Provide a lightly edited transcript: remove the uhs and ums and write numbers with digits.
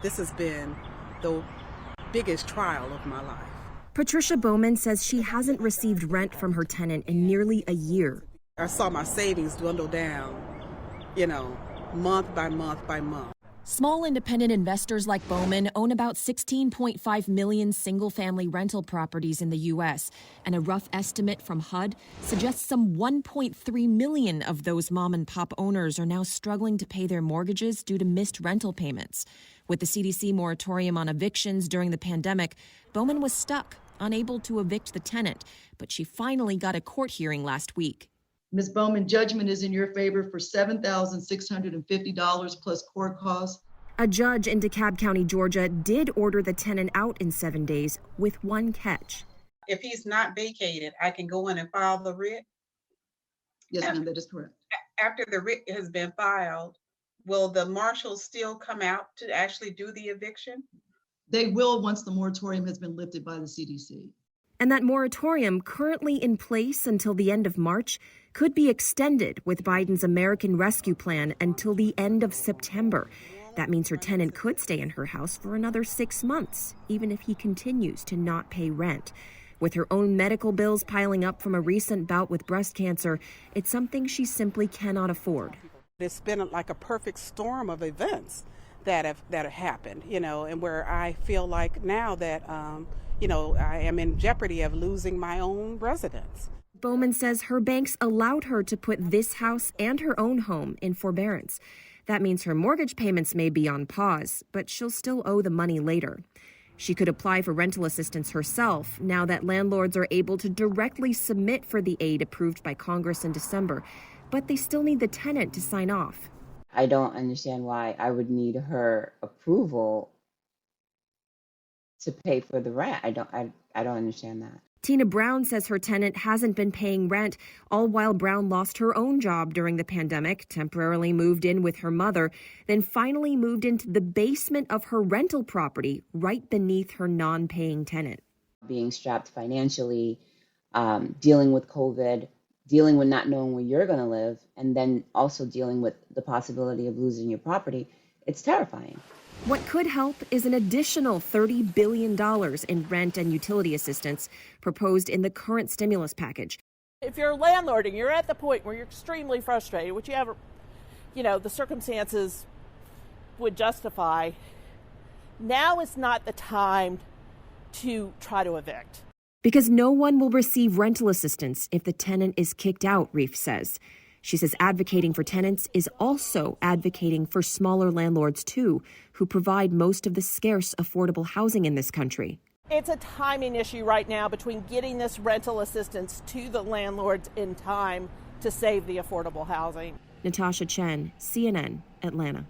This has been the biggest trial of my life. Patricia Bowman says she hasn't received rent from her tenant in nearly a year. I saw my savings dwindle down, month by month by month. Small independent investors like Bowman own about 16.5 million single-family rental properties in the U.S., and a rough estimate from HUD suggests some 1.3 million of those mom-and-pop owners are now struggling to pay their mortgages due to missed rental payments. With the CDC moratorium on evictions during the pandemic, Bowman was stuck, unable to evict the tenant, but she finally got a court hearing last week. Ms. Bowman, judgment is in your favor for $7,650 plus court costs. A judge in DeKalb County, Georgia, did order the tenant out in 7 days with one catch. If he's not vacated, I can go in and file the writ? Yes, ma'am, that is correct. After the writ has been filed, will the marshals still come out to actually do the eviction? They will once the moratorium has been lifted by the CDC. And that moratorium, currently in place until the end of March, could be extended with Biden's American Rescue Plan until the end of September. That means her tenant could stay in her house for another 6 months, even if he continues to not pay rent. With her own medical bills piling up from a recent bout with breast cancer, it's something she simply cannot afford. It's been like a perfect storm of events that have happened, and where I feel like now that, I am in jeopardy of losing my own residence. Bowman says her banks allowed her to put this house and her own home in forbearance. That means her mortgage payments may be on pause, but she'll still owe the money later. She could apply for rental assistance herself now that landlords are able to directly submit for the aid approved by Congress in December, but they still need the tenant to sign off. I don't understand why I would need her approval to pay for the rent. I don't understand that. Tina Brown says her tenant hasn't been paying rent, all while Brown lost her own job during the pandemic, temporarily moved in with her mother, then finally moved into the basement of her rental property right beneath her non-paying tenant. Being strapped financially, dealing with COVID, dealing with not knowing where you're going to live, and then also dealing with the possibility of losing your property, it's terrifying. What could help is an additional $30 billion in rent and utility assistance proposed in the current stimulus package. If you're a landlord and you're at the point where you're extremely frustrated, which you have, the circumstances would justify, now is not the time to try to evict. Because no one will receive rental assistance if the tenant is kicked out, Reef says. She says advocating for tenants is also advocating for smaller landlords, too, who provide most of the scarce affordable housing in this country. It's a timing issue right now between getting this rental assistance to the landlords in time to save the affordable housing. Natasha Chen, CNN, Atlanta.